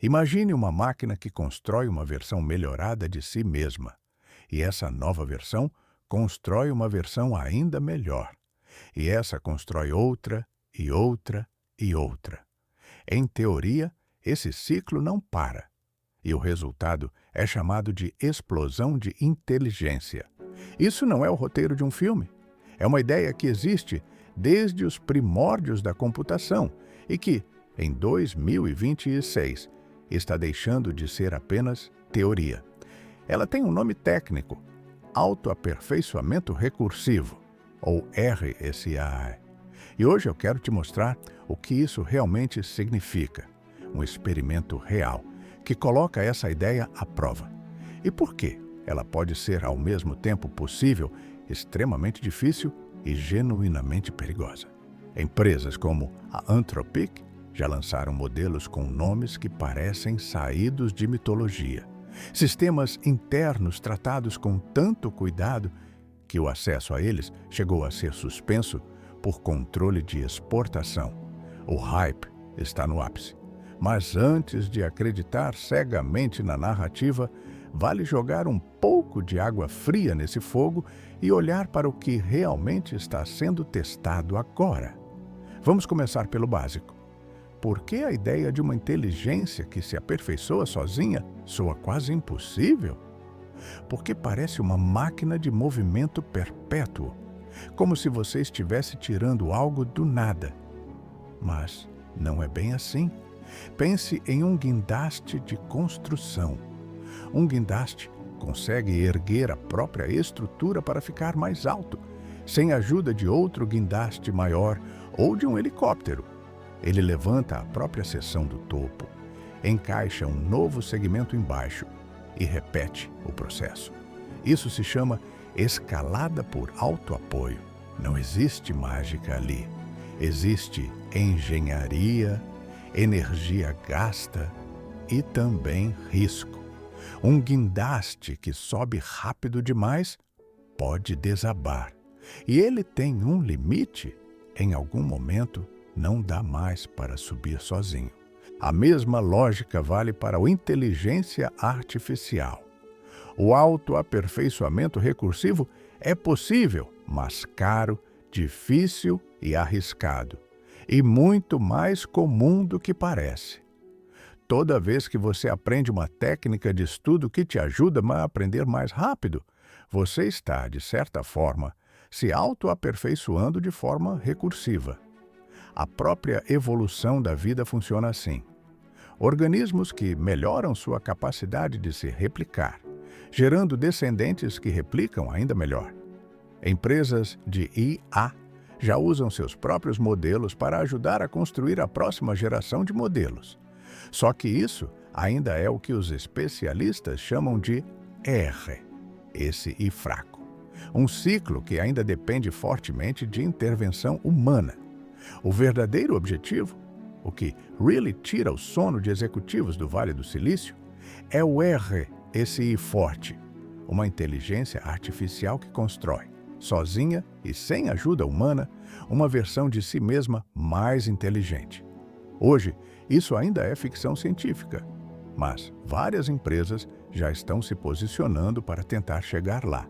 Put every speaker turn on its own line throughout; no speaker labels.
Imagine uma máquina que constrói uma versão melhorada de si mesma, e essa nova versão constrói uma versão ainda melhor, e essa constrói outra, e outra, e outra. Em teoria, esse ciclo não para, e o resultado é chamado de explosão de inteligência. Isso não é o roteiro de um filme. É uma ideia que existe desde os primórdios da computação e que, em 2026, está deixando de ser apenas teoria. Ela tem um nome técnico: autoaperfeiçoamento recursivo, ou RSAI. E hoje eu quero te mostrar o que isso realmente significa. Um experimento real que coloca essa ideia à prova. E por quê? Ela pode ser ao mesmo tempo possível, extremamente difícil e genuinamente perigosa. Empresas como a Anthropic já lançaram modelos com nomes que parecem saídos de mitologia. Sistemas internos tratados com tanto cuidado que o acesso a eles chegou a ser suspenso por controle de exportação. O hype está no ápice. Mas antes de acreditar cegamente na narrativa, vale jogar um pouco de água fria nesse fogo e olhar para o que realmente está sendo testado agora. Vamos começar pelo básico. Por que a ideia de uma inteligência que se aperfeiçoa sozinha soa quase impossível? Porque parece uma máquina de movimento perpétuo, como se você estivesse tirando algo do nada. Mas não é bem assim. Pense em um guindaste de construção. Um guindaste consegue erguer a própria estrutura para ficar mais alto, sem a ajuda de outro guindaste maior ou de um helicóptero. Ele levanta a própria seção do topo, encaixa um novo segmento embaixo e repete o processo. Isso se chama escalada por autoapoio. Não existe mágica ali. Existe engenharia, energia gasta e também risco. Um guindaste que sobe rápido demais pode desabar. E ele tem um limite. Em algum momento, não dá mais para subir sozinho. A mesma lógica vale para a inteligência artificial. O autoaperfeiçoamento recursivo é possível, mas caro, difícil e arriscado. E muito mais comum do que parece. Toda vez que você aprende uma técnica de estudo que te ajuda a aprender mais rápido, você está, de certa forma, se autoaperfeiçoando de forma recursiva. A própria evolução da vida funciona assim. Organismos que melhoram sua capacidade de se replicar, gerando descendentes que replicam ainda melhor. Empresas de IA já usam seus próprios modelos para ajudar a construir a próxima geração de modelos. Só que isso ainda é o que os especialistas chamam de R, esse I fraco. Um ciclo que ainda depende fortemente de intervenção humana. O verdadeiro objetivo, o que really tira o sono de executivos do Vale do Silício, é o R, esse I forte, uma inteligência artificial que constrói, sozinha e sem ajuda humana, uma versão de si mesma mais inteligente. Hoje, isso ainda é ficção científica, mas várias empresas já estão se posicionando para tentar chegar lá.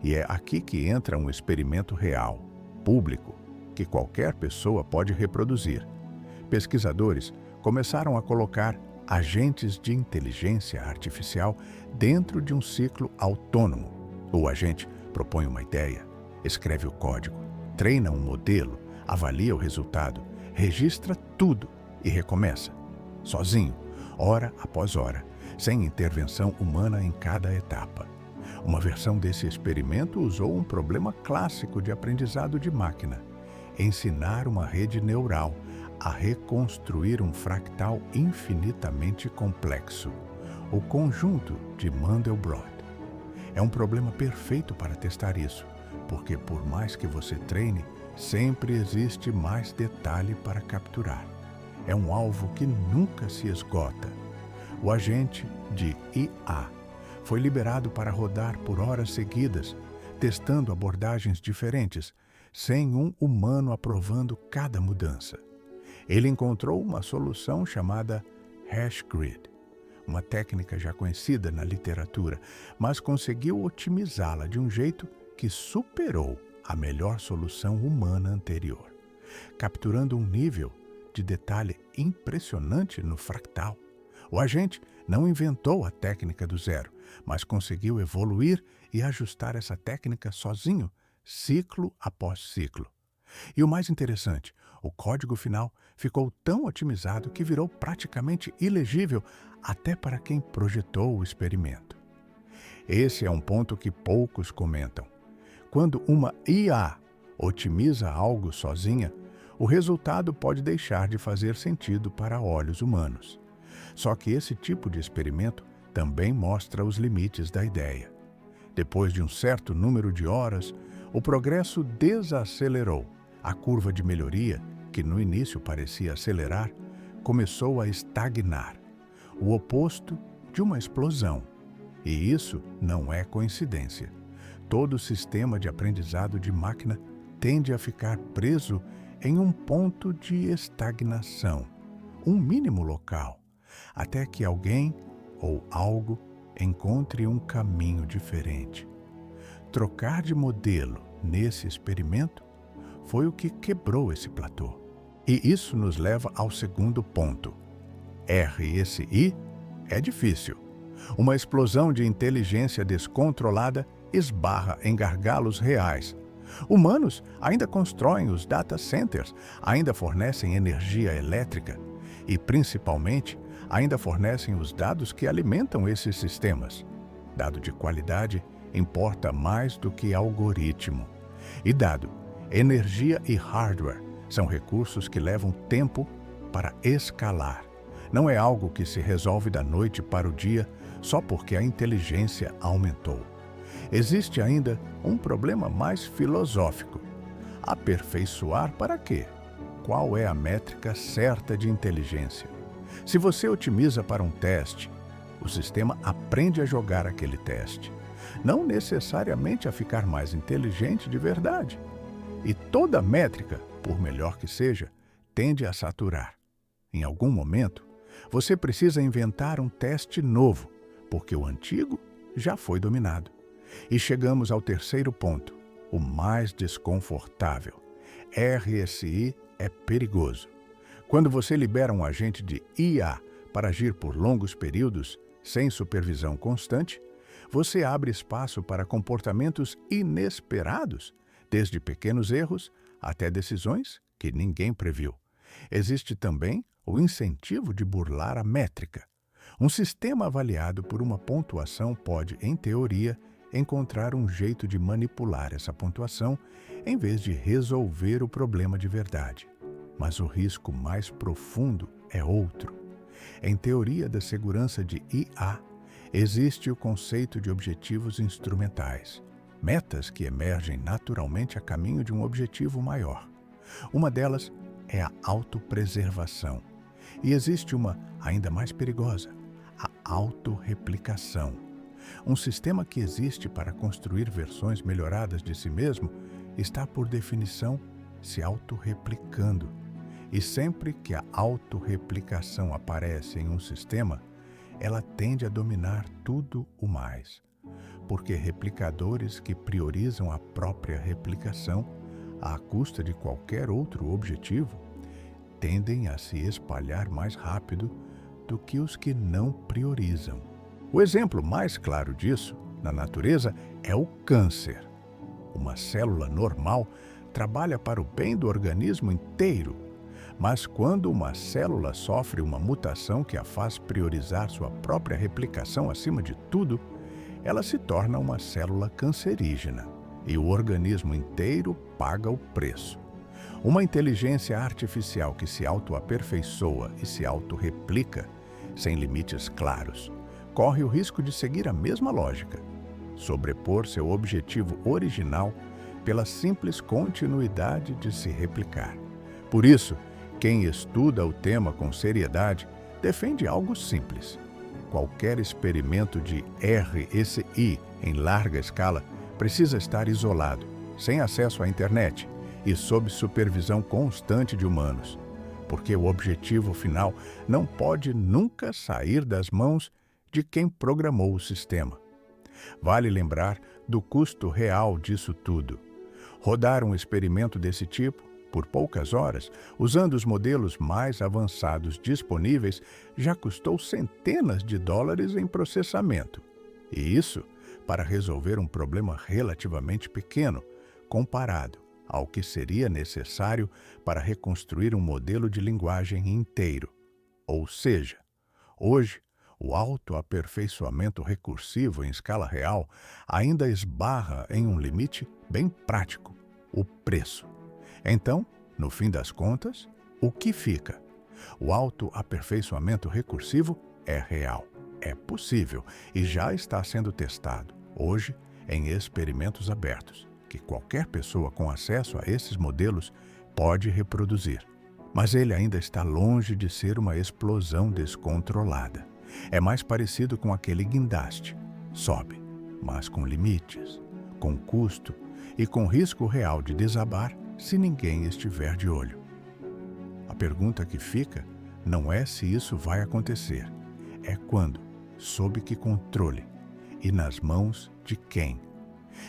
E é aqui que entra um experimento real, público, que qualquer pessoa pode reproduzir. Pesquisadores começaram a colocar agentes de inteligência artificial dentro de um ciclo autônomo. O agente propõe uma ideia, escreve o código, treina um modelo, avalia o resultado, registra tudo e recomeça, sozinho, hora após hora, sem intervenção humana em cada etapa. Uma versão desse experimento usou um problema clássico de aprendizado de máquina: ensinar uma rede neural a reconstruir um fractal infinitamente complexo, o conjunto de Mandelbrot. É um problema perfeito para testar isso, porque por mais que você treine, sempre existe mais detalhe para capturar. É um alvo que nunca se esgota. O agente de IA foi liberado para rodar por horas seguidas, testando abordagens diferentes, sem um humano aprovando cada mudança. Ele encontrou uma solução chamada Hash Grid, uma técnica já conhecida na literatura, mas conseguiu otimizá-la de um jeito que superou a melhor solução humana anterior, capturando um nível de detalhe impressionante no fractal. O agente não inventou a técnica do zero, mas conseguiu evoluir e ajustar essa técnica sozinho, ciclo após ciclo. E o mais interessante, o código final ficou tão otimizado que virou praticamente ilegível até para quem projetou o experimento. Esse é um ponto que poucos comentam. Quando uma IA otimiza algo sozinha, o resultado pode deixar de fazer sentido para olhos humanos. Só que esse tipo de experimento também mostra os limites da ideia. Depois de um certo número de horas, o progresso desacelerou. A curva de melhoria, que no início parecia acelerar, começou a estagnar, o oposto de uma explosão. E isso não é coincidência. Todo sistema de aprendizado de máquina tende a ficar preso em um ponto de estagnação, um mínimo local, até que alguém ou algo encontre um caminho diferente. Trocar de modelo nesse experimento foi o que quebrou esse platô. E isso nos leva ao segundo ponto. RSI é difícil. Uma explosão de inteligência descontrolada esbarra em gargalos reais. Humanos ainda constroem os data centers, ainda fornecem energia elétrica e, principalmente, ainda fornecem os dados que alimentam esses sistemas. Dado de qualidade importa mais do que algoritmo. E dado, energia e hardware são recursos que levam tempo para escalar. Não é algo que se resolve da noite para o dia só porque a inteligência aumentou. Existe ainda um problema mais filosófico. Aperfeiçoar para quê? Qual é a métrica certa de inteligência? Se você otimiza para um teste, o sistema aprende a jogar aquele teste, não necessariamente a ficar mais inteligente de verdade. E toda métrica, por melhor que seja, tende a saturar. Em algum momento, você precisa inventar um teste novo, porque o antigo já foi dominado. E chegamos ao terceiro ponto, o mais desconfortável. RSI é perigoso. Quando você libera um agente de IA para agir por longos períodos, sem supervisão constante, você abre espaço para comportamentos inesperados, desde pequenos erros até decisões que ninguém previu. Existe também o incentivo de burlar a métrica. Um sistema avaliado por uma pontuação pode, em teoria, encontrar um jeito de manipular essa pontuação em vez de resolver o problema de verdade. Mas o risco mais profundo é outro. Em teoria da segurança de IA, existe o conceito de objetivos instrumentais, metas que emergem naturalmente a caminho de um objetivo maior. Uma delas é a autopreservação. E existe uma ainda mais perigosa, a autorreplicação. Um sistema que existe para construir versões melhoradas de si mesmo está, por definição, se autorreplicando. E sempre que a autorreplicação aparece em um sistema, ela tende a dominar tudo o mais. Porque replicadores que priorizam a própria replicação à custa de qualquer outro objetivo tendem a se espalhar mais rápido do que os que não priorizam. O exemplo mais claro disso, na natureza, é o câncer. Uma célula normal trabalha para o bem do organismo inteiro, mas quando uma célula sofre uma mutação que a faz priorizar sua própria replicação acima de tudo, ela se torna uma célula cancerígena e o organismo inteiro paga o preço. Uma inteligência artificial que se autoaperfeiçoa e se autorreplica, sem limites claros, corre o risco de seguir a mesma lógica, sobrepor seu objetivo original pela simples continuidade de se replicar. Por isso, quem estuda o tema com seriedade defende algo simples. Qualquer experimento de RSI em larga escala precisa estar isolado, sem acesso à internet e sob supervisão constante de humanos, porque o objetivo final não pode nunca sair das mãos de quem programou o sistema. Vale lembrar do custo real disso tudo. Rodar um experimento desse tipo, por poucas horas, usando os modelos mais avançados disponíveis, já custou centenas de dólares em processamento. E isso para resolver um problema relativamente pequeno, comparado ao que seria necessário para reconstruir um modelo de linguagem inteiro. Ou seja, hoje, o autoaperfeiçoamento recursivo em escala real ainda esbarra em um limite bem prático: o preço. Então, no fim das contas, o que fica? O autoaperfeiçoamento recursivo é real, é possível e já está sendo testado, hoje, em experimentos abertos, que qualquer pessoa com acesso a esses modelos pode reproduzir. Mas ele ainda está longe de ser uma explosão descontrolada. É mais parecido com aquele guindaste. Sobe, mas com limites, com custo e com risco real de desabar se ninguém estiver de olho. A pergunta que fica não é se isso vai acontecer, é quando, sob que controle e nas mãos de quem.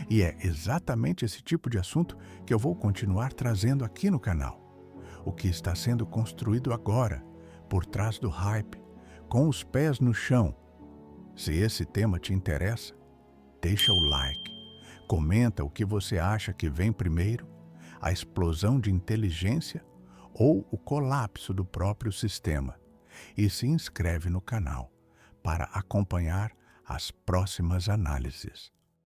E é exatamente esse tipo de assunto que eu vou continuar trazendo aqui no canal. O que está sendo construído agora, por trás do hype, com os pés no chão. Se esse tema te interessa, deixa o like, comenta o que você acha que vem primeiro, a explosão de inteligência ou o colapso do próprio sistema, e se inscreve no canal para acompanhar as próximas análises.